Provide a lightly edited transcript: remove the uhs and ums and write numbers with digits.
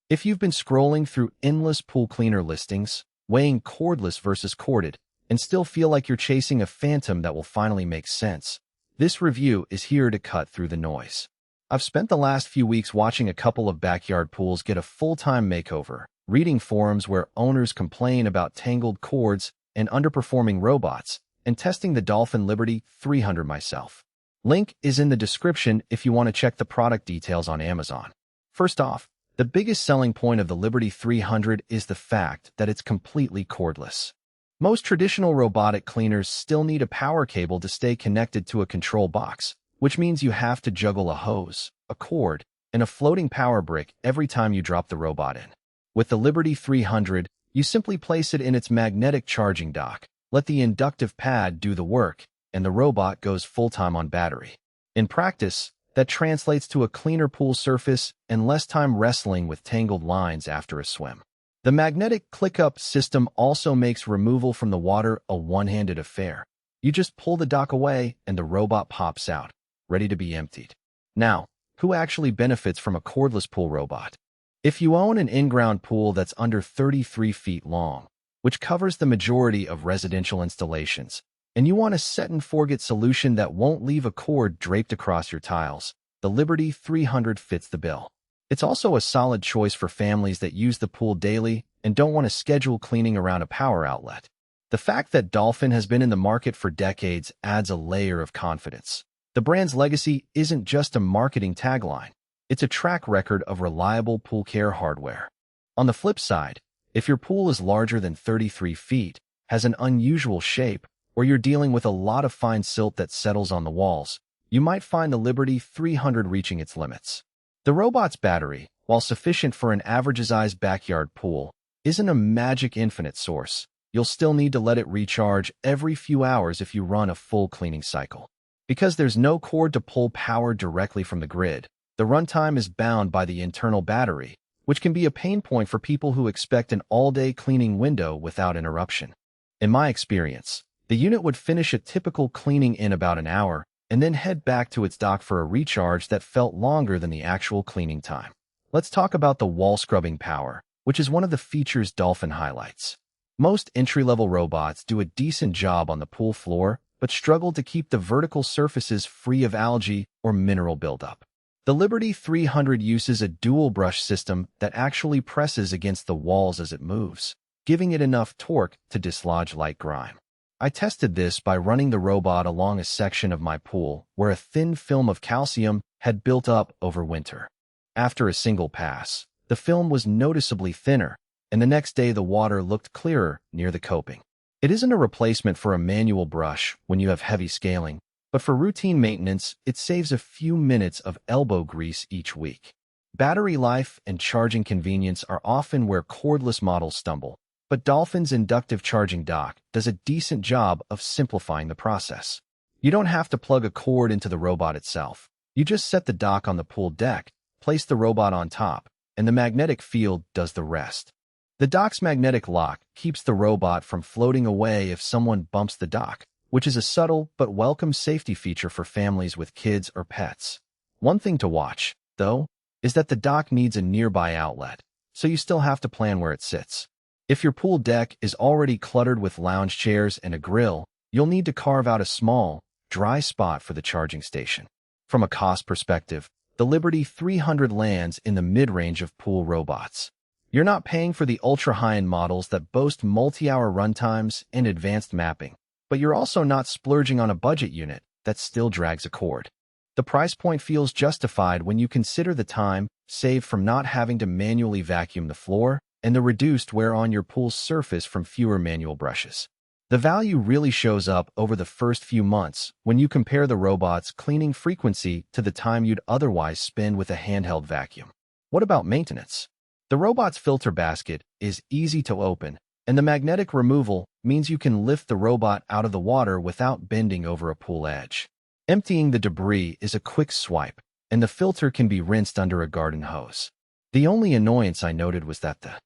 If you've been scrolling through endless pool cleaner listings, weighing cordless versus corded, and still feel like you're chasing a phantom that will finally make sense, this review is here to cut through the noise. I've spent the last few weeks watching a couple of backyard pools get a full-time makeover, reading forums where owners complain about tangled cords and underperforming robots, and testing the Dolphin Liberty 300 myself. Link is in the description if you want to check the product details on Amazon. First off, the biggest selling point of the Liberty 300 is the fact that it's completely cordless. Most traditional robotic cleaners still need a power cable to stay connected to a control box, which means you have to juggle a hose, a cord, and a floating power brick every time you drop the robot in. With the Liberty 300, you simply place it in its magnetic charging dock, let the inductive pad do the work, and the robot goes full-time on battery. In practice, that translates to a cleaner pool surface and less time wrestling with tangled lines after a swim. The magnetic click-up system also makes removal from the water a one-handed affair. You just pull the dock away and the robot pops out, ready to be emptied. Now, who actually benefits from a cordless pool robot? If you own an in-ground pool that's under 33 feet long, which covers the majority of residential installations, and you want a set-and-forget solution that won't leave a cord draped across your tiles, the Liberty 300 fits the bill. It's also a solid choice for families that use the pool daily and don't want to schedule cleaning around a power outlet. The fact that Dolphin has been in the market for decades adds a layer of confidence. The brand's legacy isn't just a marketing tagline. It's a track record of reliable pool care hardware. On the flip side, if your pool is larger than 33 feet, has an unusual shape, or you're dealing with a lot of fine silt that settles on the walls, you might find the Liberty 300 reaching its limits. The robot's battery, while sufficient for an average-sized backyard pool, isn't a magic infinite source. You'll still need to let it recharge every few hours if you run a full cleaning cycle. Because there's no cord to pull power directly from the grid, the runtime is bound by the internal battery, which can be a pain point for people who expect an all-day cleaning window without interruption. In my experience, the unit would finish a typical cleaning in about an hour and then head back to its dock for a recharge that felt longer than the actual cleaning time. Let's talk about the wall scrubbing power, which is one of the features Dolphin highlights. Most entry-level robots do a decent job on the pool floor, but struggle to keep the vertical surfaces free of algae or mineral buildup. The Liberty 300 uses a dual brush system that actually presses against the walls as it moves, giving it enough torque to dislodge light grime. I tested this by running the robot along a section of my pool where a thin film of calcium had built up over winter. After a single pass, the film was noticeably thinner, and the next day the water looked clearer near the coping. It isn't a replacement for a manual brush when you have heavy scaling, but for routine maintenance, it saves a few minutes of elbow grease each week. Battery life and charging convenience are often where cordless models stumble, but Dolphin's inductive charging dock does a decent job of simplifying the process. You don't have to plug a cord into the robot itself. You just set the dock on the pool deck, place the robot on top, and the magnetic field does the rest. The dock's magnetic lock keeps the robot from floating away if someone bumps the dock, which is a subtle but welcome safety feature for families with kids or pets. One thing to watch, though, is that the dock needs a nearby outlet, so you still have to plan where it sits. If your pool deck is already cluttered with lounge chairs and a grill, you'll need to carve out a small, dry spot for the charging station. From a cost perspective, the Liberty 300 lands in the mid-range of pool robots. You're not paying for the ultra-high-end models that boast multi-hour runtimes and advanced mapping, but you're also not splurging on a budget unit that still drags a cord. The price point feels justified when you consider the time saved from not having to manually vacuum the floor and the reduced wear on your pool's surface from fewer manual brushes. The value really shows up over the first few months when you compare the robot's cleaning frequency to the time you'd otherwise spend with a handheld vacuum. What about maintenance? The robot's filter basket is easy to open, and the magnetic removal means you can lift the robot out of the water without bending over a pool edge. Emptying the debris is a quick swipe, and the filter can be rinsed under a garden hose. The only annoyance I noted was that the